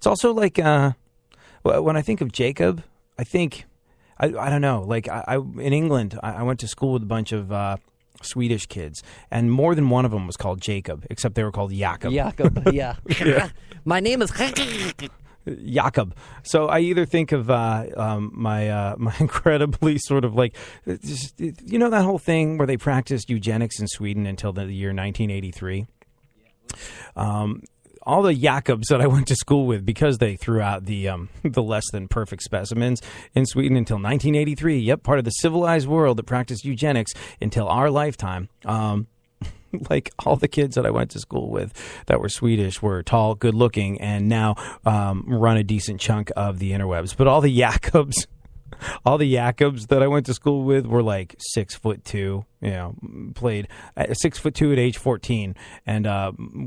It's also like when I think of Jacob, I think I don't know. Like I in England, I went to school with a bunch of Swedish kids, and more than one of them was called Jacob, except they were called Jakob. Jakob, yeah. My name is Jakob. So I either think of my incredibly sort of like, just, you know, that whole thing where they practiced eugenics in Sweden until the year 1983. All the Jakobs that I went to school with, because they threw out the less than perfect specimens in Sweden until 1983. Yep, part of the civilized world that practiced eugenics until our lifetime. Like all the kids that I went to school with that were Swedish were tall, good looking, and now run a decent chunk of the interwebs. But all the Jakobs that I went to school with were like 6'2", you know, played 6'2" at age 14, and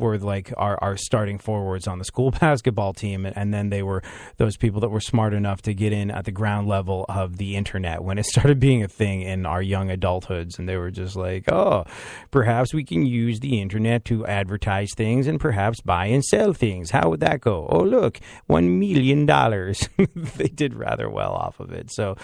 were like our starting forwards on the school basketball team. And then they were those people that were smart enough to get in at the ground level of the internet when it started being a thing in our young adulthoods. And they were just like, oh, perhaps we can use the internet to advertise things and perhaps buy and sell things. How would that go? Oh, look, $1 million. They did rather well off of it. So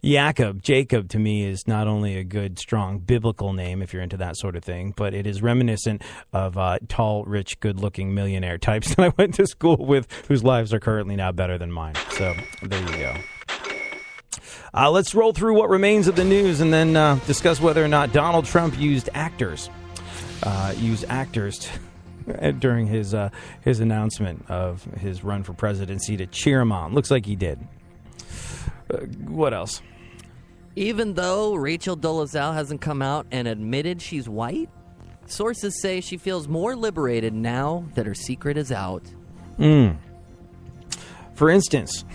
Jacob to me is not only a good, strong biblical name if you're into that sort of thing, but it is reminiscent of tall, rich, good-looking millionaire types that I went to school with whose lives are currently now better than mine. So there you go. Let's roll through what remains of the news and then discuss whether or not Donald Trump used actors during his announcement of his run for presidency to cheer him on. Looks like he did. What else? Even though Rachel Dolezal hasn't come out and admitted she's white, sources say she feels more liberated now that her secret is out. For instance,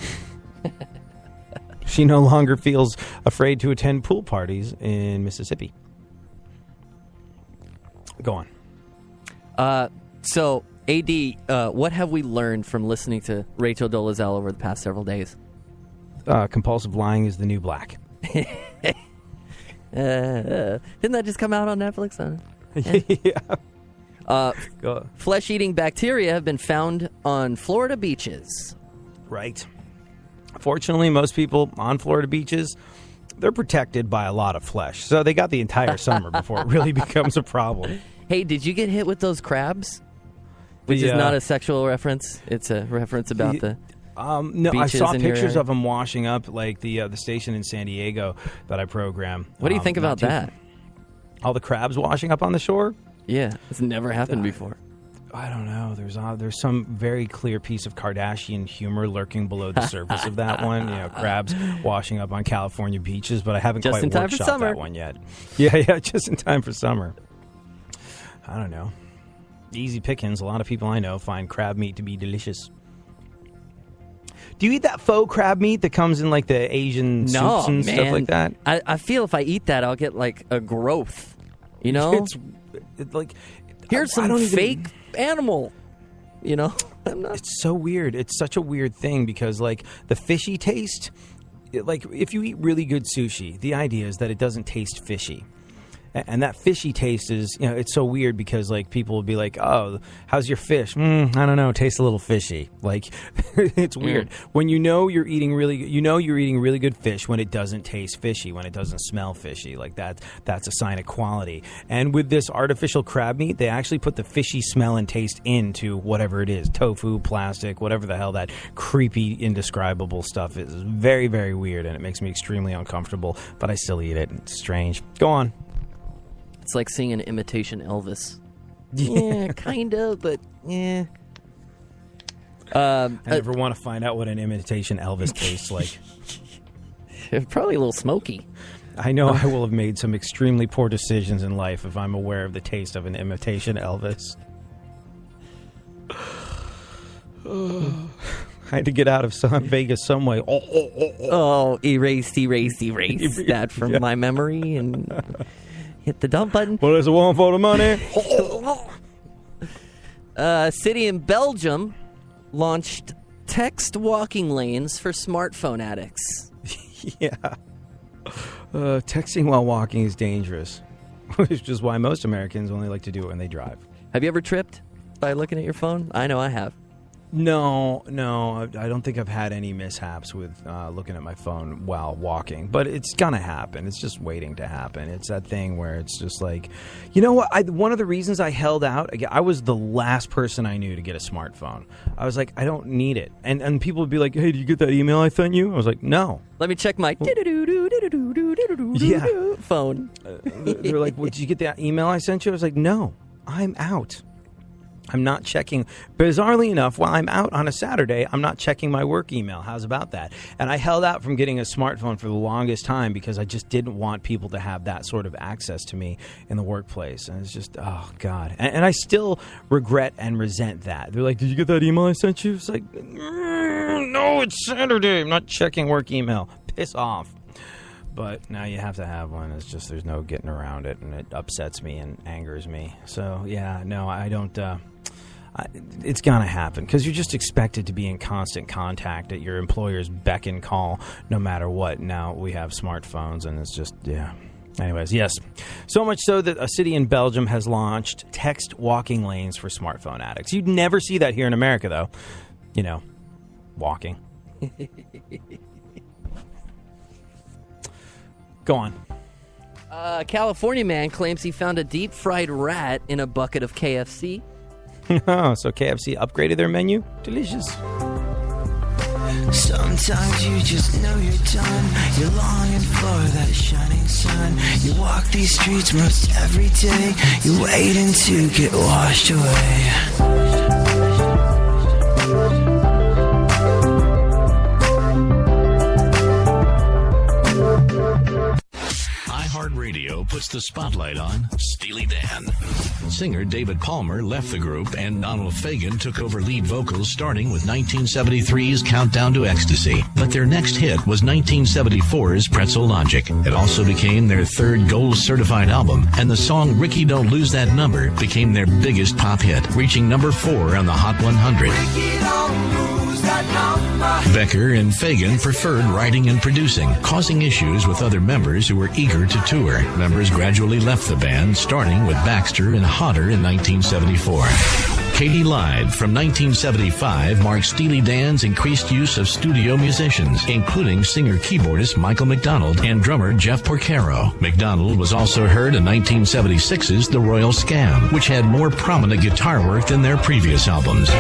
she no longer feels afraid to attend pool parties in Mississippi. Go on. So, AD, what have we learned from listening to Rachel Dolezal over the past several days? Compulsive lying is the new black. Didn't that just come out on Netflix? Yeah. Flesh-eating bacteria have been found on Florida beaches. Right. Fortunately, most people on Florida beaches, they're protected by a lot of flesh. So they got the entire summer before it really becomes a problem. Hey, did you get hit with those crabs? Which is not a sexual reference. It's a reference about the... No, I saw pictures of them washing up, like the station in San Diego that I program. What do you think about that? All the crabs washing up on the shore? Yeah, it's never happened before. I don't know. There's some very clear piece of Kardashian humor lurking below the surface of that one. You know, crabs washing up on California beaches, but I haven't just quite workshopped that one yet. Yeah, just in time for summer. I don't know. Easy pickings. A lot of people I know find crab meat to be delicious. Do you eat that faux crab meat that comes in like the Asian soups and stuff like that? I feel if I eat that, I'll get like a growth. You know? It's like... Here's some fake animal. You know? It's so weird. It's such a weird thing because like the fishy taste... Like if you eat really good sushi, the idea is that it doesn't taste fishy. And that fishy taste is, you know, it's so weird because, like, people will be like, oh, how's your fish? I don't know, tastes a little fishy. Like, it's weird. When you're eating really good fish when it doesn't taste fishy, when it doesn't smell fishy. Like, that's a sign of quality. And with this artificial crab meat, they actually put the fishy smell and taste into whatever it is. Tofu, plastic, whatever the hell that creepy, indescribable stuff is. It's very, very weird, and it makes me extremely uncomfortable, but I still eat it. It's strange. Go on. It's like seeing an imitation Elvis. Yeah, kind of, but yeah. I never want to find out what an imitation Elvis tastes like. Probably a little smoky. I know I will have made some extremely poor decisions in life if I'm aware of the taste of an imitation Elvis. I had to get out of Vegas some way. Erase that from my memory and... Hit the dump button. What is it want for the money? City in Belgium launched text walking lanes for smartphone addicts. Yeah. Texting while walking is dangerous, which is why most Americans only like to do it when they drive. Have you ever tripped by looking at your phone? I know I have. No, I don't think I've had any mishaps with looking at my phone while walking, but it's gonna happen. It's just waiting to happen. It's that thing where it's just like, you know what? One of the reasons I held out, I was the last person I knew to get a smartphone. I was like, I don't need it, and people would be like, hey, did you get that email I sent you? I was like, no. Let me check my phone. They're like, well, did you get that email I sent you? I was like, no, I'm out. I'm not checking. Bizarrely enough, while I'm out on a Saturday, I'm not checking my work email. How's about that? And I held out from getting a smartphone for the longest time because I just didn't want people to have that sort of access to me in the workplace. And it's just, oh, God. And I still regret and resent that. They're like, did you get that email I sent you? It's like, no, it's Saturday. I'm not checking work email. Piss off. But now you have to have one. It's just there's no getting around it, and it upsets me and angers me. So, yeah, no, I don't... it's going to happen because you're just expected to be in constant contact at your employer's beck and call no matter what. Now we have smartphones, and it's just, yeah. Anyways, yes. So much so that a city in Belgium has launched text walking lanes for smartphone addicts. You'd never see that here in America, though. You know, walking. Go on. A California man claims he found a deep-fried rat in a bucket of KFC. Oh, so KFC upgraded their menu? Delicious. Sometimes you just know you're done. You're longing for that shining sun. You walk these streets most every day. You're waiting to get washed away. iHeartRadio puts the spotlight on Steely Dan. Singer David Palmer left the group and Donald Fagen took over lead vocals starting with 1973's Countdown to Ecstasy. But their next hit was 1974's Pretzel Logic. It also became their third gold-certified album, and the song Ricky Don't Lose That Number became their biggest pop hit, reaching number 4 on the Hot 100. Becker and Fagen preferred writing and producing, causing issues with other members who were eager to tour. Members gradually left the band, starting with Baxter and Hodder in 1974. Katie Lied from 1975 marked Steely Dan's increased use of studio musicians, including singer-keyboardist Michael McDonald and drummer Jeff Porcaro. McDonald was also heard in 1976's The Royal Scam, which had more prominent guitar work than their previous albums.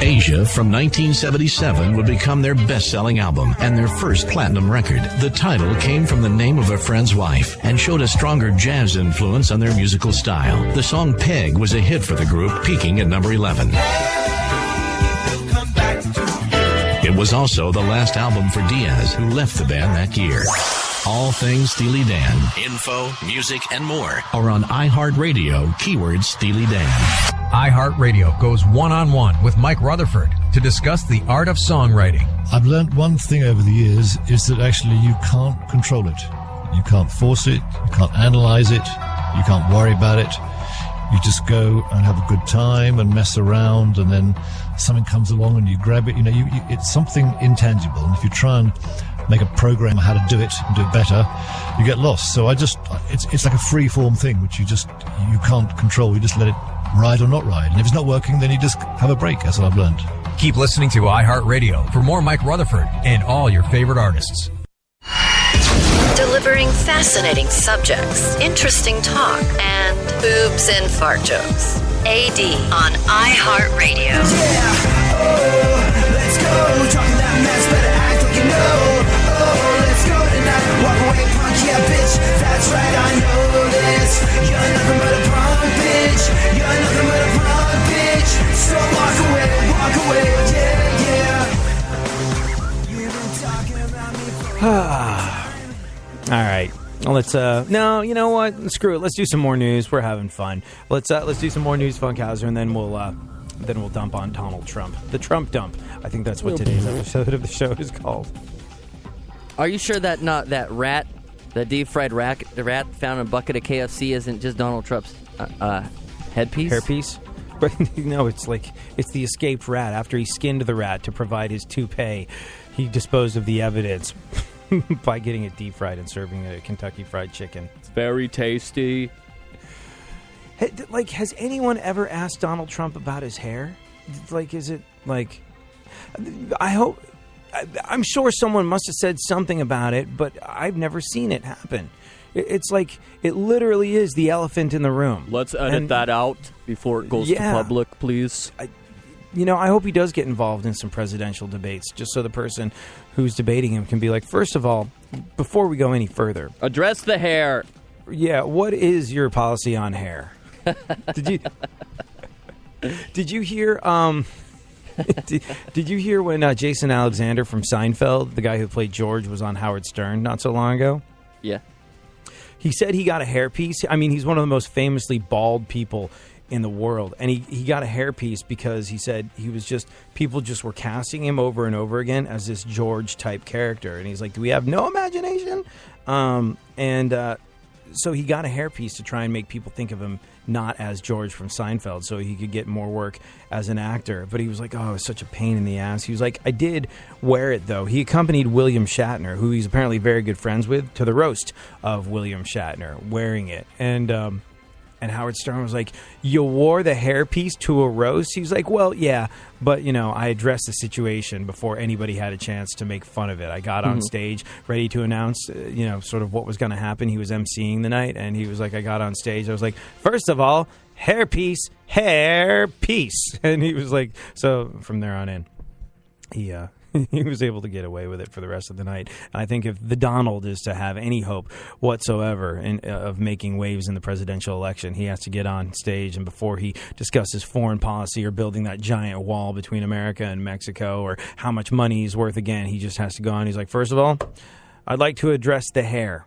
Asia from 1977 would become their best-selling album and their first platinum record. The title came from the name of a friend's wife and showed a stronger jazz influence on their musical style. The song Peg was a hit for the group, peaking at number 11. It was also the last album for Diaz, who left the band that year. All things Steely Dan. Info, music, and more are on iHeartRadio, keyword Steely Dan. iHeartRadio goes one-on-one with Mike Rutherford to discuss the art of songwriting. I've learned one thing over the years is that actually you can't control it. You can't force it. You can't analyze it. You can't worry about it. You just go and have a good time and mess around, and then something comes along and you grab it. You know, it's something intangible, and if you try and make a program how to do it and do it better, you get lost. So it's like a free-form thing, which you can't control. You just let it ride or not ride. And if it's not working, then you just have a break. That's what I've learned. Keep listening to iHeartRadio for more Mike Rutherford and all your favorite artists. Delivering fascinating subjects, interesting talk, and boobs and fart jokes. AD on iHeartRadio. Yeah, oh, let's go. Talking that mess, better act like you know. Oh, let's go tonight. Walk away, punk, yeah, bitch. That's right, I know this. You're nothing but a punk, bitch. You're nothing but a punk, bitch. So walk away, yeah, yeah. You've been talking about me for All right. Well, let's no, you know what? Screw it. Let's do some more news. We're having fun. Let's do some more news, Funkhauser, and then we'll dump on Donald Trump. The Trump dump. I think that's what today's episode of the show is called. Are you sure that the deep-fried rat found in a bucket of KFC isn't just Donald Trump's headpiece? Hairpiece? But no, it's the escaped rat. After he skinned the rat to provide his toupee, he disposed of the evidence by getting it deep-fried and serving it at Kentucky Fried Chicken. It's very tasty. Like, has anyone ever asked Donald Trump about his hair? Like, is it like? I hope. I'm sure someone must have said something about it, but I've never seen it happen. It's like it literally is the elephant in the room. Let's edit that out before it goes to public, please. I hope he does get involved in some presidential debates, just so the person who's debating him can be like, first of all, before we go any further, address the hair. Yeah, what is your policy on hair? Did you hear? Did you hear when Jason Alexander from Seinfeld, the guy who played George, was on Howard Stern not so long ago? Yeah. He said he got a hairpiece. I mean, he's one of the most famously bald people in the world. And he got a hairpiece because he said people just were casting him over and over again as this George-type character. And he's like, do we have no imagination? So he got a hairpiece to try and make people think of him not as George from Seinfeld so he could get more work as an actor. But he was like, oh, it was such a pain in the ass. He was like, I did wear it, though. He accompanied William Shatner, who he's apparently very good friends with, to the roast of William Shatner, wearing it. And Howard Stern was like, you wore the hairpiece to a roast? He was like, well, yeah, but, I addressed the situation before anybody had a chance to make fun of it. I got on stage ready to announce, sort of what was going to happen. He was emceeing the night, and he was like, I got on stage. I was like, first of all, hairpiece. And he was like, so from there on in, he was able to get away with it for the rest of the night. I think if the Donald is to have any hope whatsoever of making waves in the presidential election, he has to get on stage, and before he discusses foreign policy or building that giant wall between America and Mexico or how much money he's worth again, he just has to go on. He's like, first of all, I'd like to address the hair.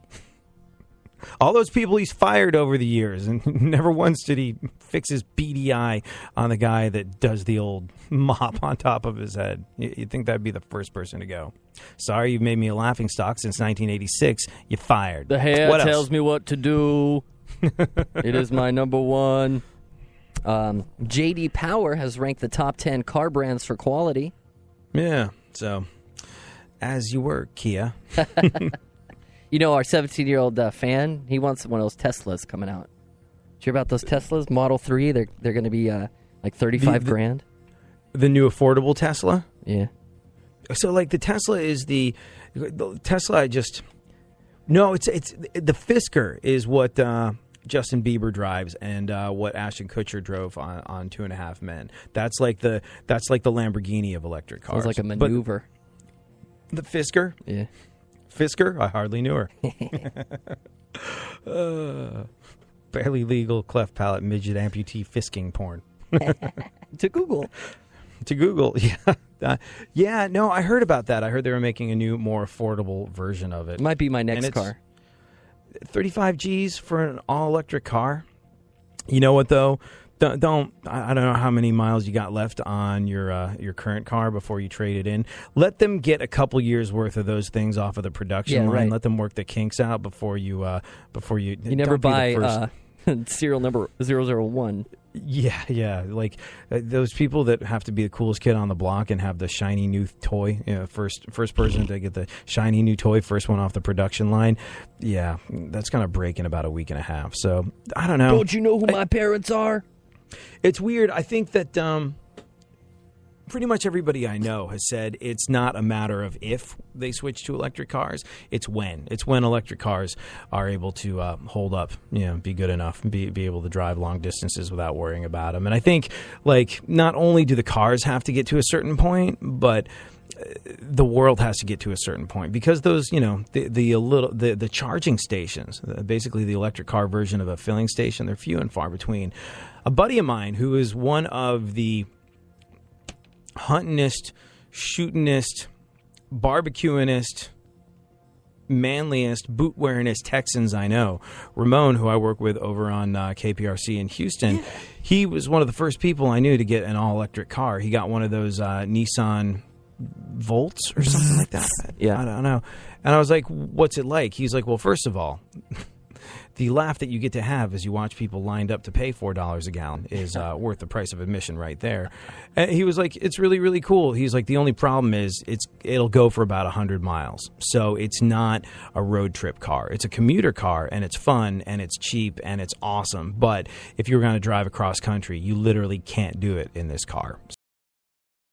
All those people he's fired over the years, and never once did he fix his beady eye on the guy that does the old mop on top of his head. You'd think that'd be the first person to go. Sorry, you've made me a laughingstock since 1986. You're fired. The hair tells me what to do. It is my number one. J.D. Power has ranked the top 10 car brands for quality. Yeah, so as you were, Kia. Our 17-year-old fan, he wants one of those Teslas coming out. Did you hear about those Teslas? Model 3, they're going to be like $35,000. The new affordable Tesla? Yeah. So, like, the Tesla is the Tesla No, it's the Fisker is what Justin Bieber drives and what Ashton Kutcher drove on 2.5 Men. That's like the Lamborghini of electric cars. Sounds like a maneuver. But the Fisker? Yeah. Fisker? I hardly knew her. Barely legal cleft palate midget amputee fisking porn. To Google, yeah. No, I heard about that. I heard they were making a new, more affordable version of it. Might be my next car. 35 G's for an all-electric car. You know what, though? I don't know how many miles you got left on your current car before you trade it in. Let them get a couple years worth of those things off of the production line. Right. Let them work the kinks out before you You never buy serial number 001. Yeah. Like those people that have to be the coolest kid on the block and have the shiny new toy. First person to get the shiny new toy, first one off the production line. Yeah, that's gonna break in about a week and a half. So I don't know. Don't you know who my parents are? It's weird. I think that pretty much everybody I know has said it's not a matter of if they switch to electric cars. It's when. It's when electric cars are able to hold up, be good enough, be able to drive long distances without worrying about them. And I think, like, not only do the cars have to get to a certain point, but the world has to get to a certain point because those, the charging stations, basically the electric car version of a filling station, they're few and far between. A buddy of mine who is one of the huntingest, shootingest, barbecuingest, manliest, boot-wearingest Texans I know, Ramon, who I work with over on KPRC in Houston, he was one of the first people I knew to get an all-electric car. He got one of those Nissan Volts or something like that. Yeah. I don't know. And I was like, what's it like? He's like, well, first of all, the laugh that you get to have as you watch people lined up to pay $4 a gallon is worth the price of admission right there. And he was like, it's really, really cool. He's like, the only problem is it'll go for about 100 miles. So it's not a road trip car. It's a commuter car, and it's fun, and it's cheap, and it's awesome. But if you're going to drive across country, you literally can't do it in this car.